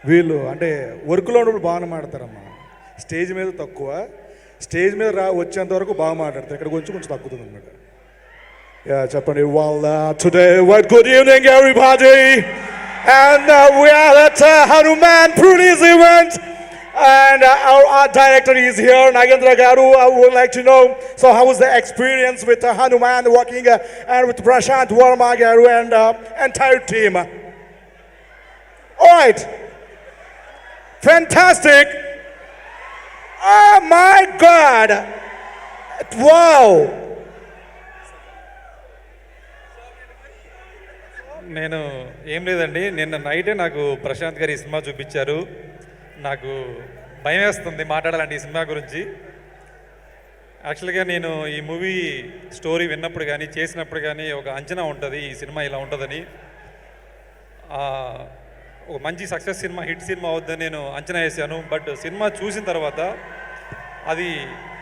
వీళ్ళు అంటే వర్క్లో ఉన్నప్పుడు బాగానే మాడతారమ్మా, స్టేజ్ మీద తక్కువ, స్టేజ్ మీద వచ్చేంత వరకు బాగా మాట్లాడతారు, ఇక్కడ కొంచెం కొంచెం తగ్గుతుంది అనమాట. చెప్పండి వాళ్ళ today what good evening everybody and we are at Hanuman Prunis event and our art director is here, Nagendra Garu. I would like to know, so how was the experience with Hanuman working and with Prashant Verma Garu and entire team? All right, fantastic. Oh my God, wow. నేను ఏం లేదండి, నిన్న నైటే నాకు ప్రశాంత్ గారు ఈ cinema చూపించారు. నాకు భయం వేస్తుంది మాట్లాడాలంటే ఈ సినిమా గురించి. యాక్చువల్గా నేను ఈ మూవీ స్టోరీ విన్నప్పుడు కానీ చేసినప్పుడు కానీ ఒక అంచనా ఉంటుంది, ఈ సినిమా ఇలా ఉంటుందని. ఒక మంచి సక్సెస్ సినిమా, హిట్ సినిమా అవుద్దని నేను అంచనా వేసాను. బట్ సినిమా చూసిన తర్వాత అది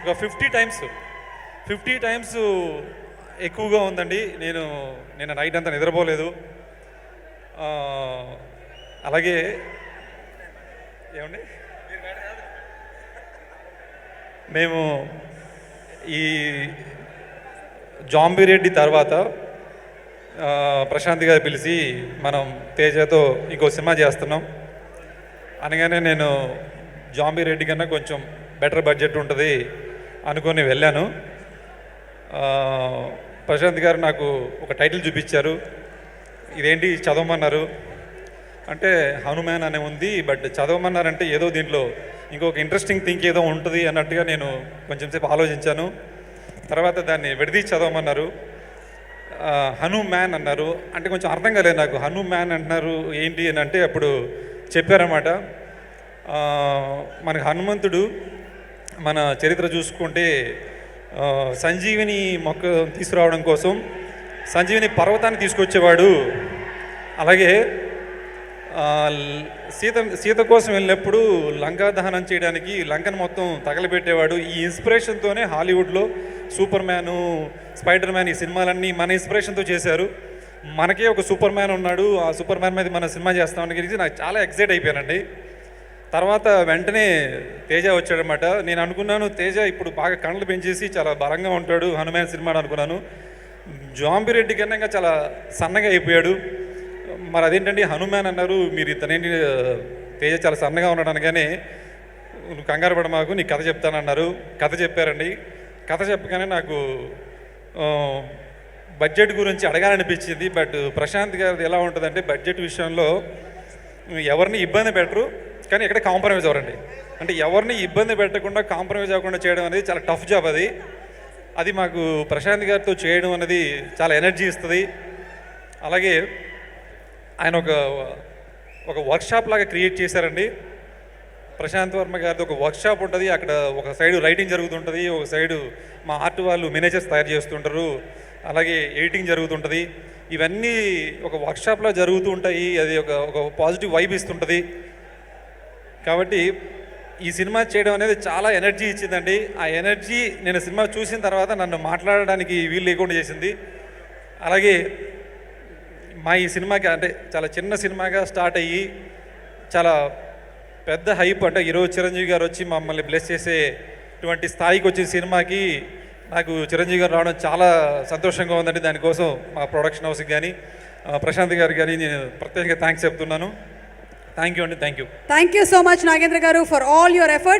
ఒక 50 టైమ్స్ ఎక్కువగా ఉందండి. నేను నైట్ అంతా నిద్రపోలేదు. అలాగే ఏమండి, మేము ఈ జాంబిరెడ్డి తర్వాత ప్రశాంత్ గారు పిలిచి మనం తేజతో ఇంకో సినిమా చేస్తున్నాం అనగానే నేను జాంబిరెడ్డి కన్నా కొంచెం బెటర్ బడ్జెట్ ఉంటుంది అనుకొని వెళ్ళాను. ప్రశాంత్ గారు నాకు ఒక టైటిల్ చూపించారు, ఇదేంటి చదవమన్నారు అంటే హనుమాన్ అనే ఉంది, బట్ చదవమన్నారంటే ఏదో దీంట్లో ఇంకొక ఇంట్రెస్టింగ్ థింక్ ఏదో ఉంటుంది అన్నట్టుగా నేను కొంచెం సేపు ఆలోచించాను. తర్వాత దాన్ని విడదీసి చదవమన్నారు, హనుమాన్ అన్నారు. అంటే కొంచెం అర్థం కాలేదు నాకు, హనుమాన్ అంటున్నారు ఏంటి అని అంటే అప్పుడు చెప్పారన్నమాట. మనకు హనుమంతుడు మన చరిత్ర చూసుకుంటే సంజీవిని మొక్క తీసుకురావడం కోసం సంజీవిని తీసుకొచ్చేవాడు. అలాగే సీత కోసం వెళ్ళినప్పుడు లంకా దహనం చేయడానికి లంకను మొత్తం తగలబెట్టేవాడు. ఈ ఇన్స్పిరేషన్తోనే హాలీవుడ్లో సూపర్ మ్యాను, స్పైడర్ మ్యాన్ ఈ సినిమాలన్నీ మన ఇన్స్పిరేషన్తో చేశారు. మనకే ఒక సూపర్ మ్యాన్ ఉన్నాడు, ఆ సూపర్ మ్యాన్ మీద మన సినిమా చేస్తామని గురించి నాకు చాలా ఎక్సైట్ అయిపోయానండి. తర్వాత వెంటనే తేజ వచ్చాడనమాట. నేను అనుకున్నాను తేజ ఇప్పుడు బాగా కళ్ళు పెంచేసి చాలా బలంగా ఉంటాడు హనుమాన్ సినిమా అనుకున్నాను. జాంబిరెడ్డి కన్నా ఇంకా చాలా సన్నగా అయిపోయాడు. మరి అదేంటండి హనుమాన్ అన్నారు, మీరు ఇతనేంటి తేజ చాలా సన్నగా ఉన్నాడు అనగానే నువ్వు కంగారు పడ మాకు, నీ కథ చెప్తానన్నారు. కథ చెప్పారండి. కథ చెప్పగానే నాకు బడ్జెట్ గురించి అడగాలనిపించింది. బట్ ప్రశాంత్ గారిది ఎలా ఉంటుందంటే బడ్జెట్ విషయంలో ఎవరిని ఇబ్బంది పెట్టరు, కానీ ఎక్కడ కాంప్రమైజ్ అవ్వరండి. అంటే ఎవరిని ఇబ్బంది పెట్టకుండా కాంప్రమైజ్ అవ్వకుండా చేయడం అనేది చాలా టఫ్ జాబ్. అది మాకు ప్రశాంత్ గారితో చేయడం అనేది చాలా ఎనర్జీ ఇస్తుంది. అలాగే ఆయన ఒక వర్క్షాప్ లాగా క్రియేట్ చేశారండి. ప్రశాంత్ వర్మ గారిది ఒక వర్క్షాప్ ఉంటుంది. అక్కడ ఒక సైడు రైటింగ్ జరుగుతుంటుంది, ఒక సైడు మా ఆర్ట్ వాళ్ళు మేనేజర్స్ తయారు చేస్తుంటారు, అలాగే ఎడిటింగ్ జరుగుతుంటుంది. ఇవన్నీ ఒక వర్క్షాప్లో జరుగుతూ ఉంటాయి. అది ఒక పాజిటివ్ వైబ్ ఇస్తుంటుంది. కాబట్టి ఈ సినిమా చేయడం అనేది చాలా ఎనర్జీ ఇచ్చిందండి. ఆ ఎనర్జీ నేను సినిమా చూసిన తర్వాత నన్ను మాట్లాడడానికి వీలు లేకుండా చేసింది. అలాగే మా ఈ సినిమాకి అంటే చాలా చిన్న సినిమాగా స్టార్ట్ అయ్యి చాలా పెద్ద హైప్, అంటే ఈరోజు చిరంజీవి గారు వచ్చి మమ్మల్ని బ్లెస్ చేసేటువంటి స్థాయికి వచ్చే సినిమాకి నాకు చిరంజీవి గారు రావడం చాలా సంతోషంగా ఉందండి. దానికోసం మా ప్రొడక్షన్ హౌస్కి కానీ ప్రశాంత్ గారికి కానీ నేను ప్రత్యేకంగా థ్యాంక్స్ చెప్తున్నాను. థ్యాంక్ యూ అండి. Thank you so much Nagendra గారు ఫర్ ఆల్ యువర్ ఎఫర్ట్స్.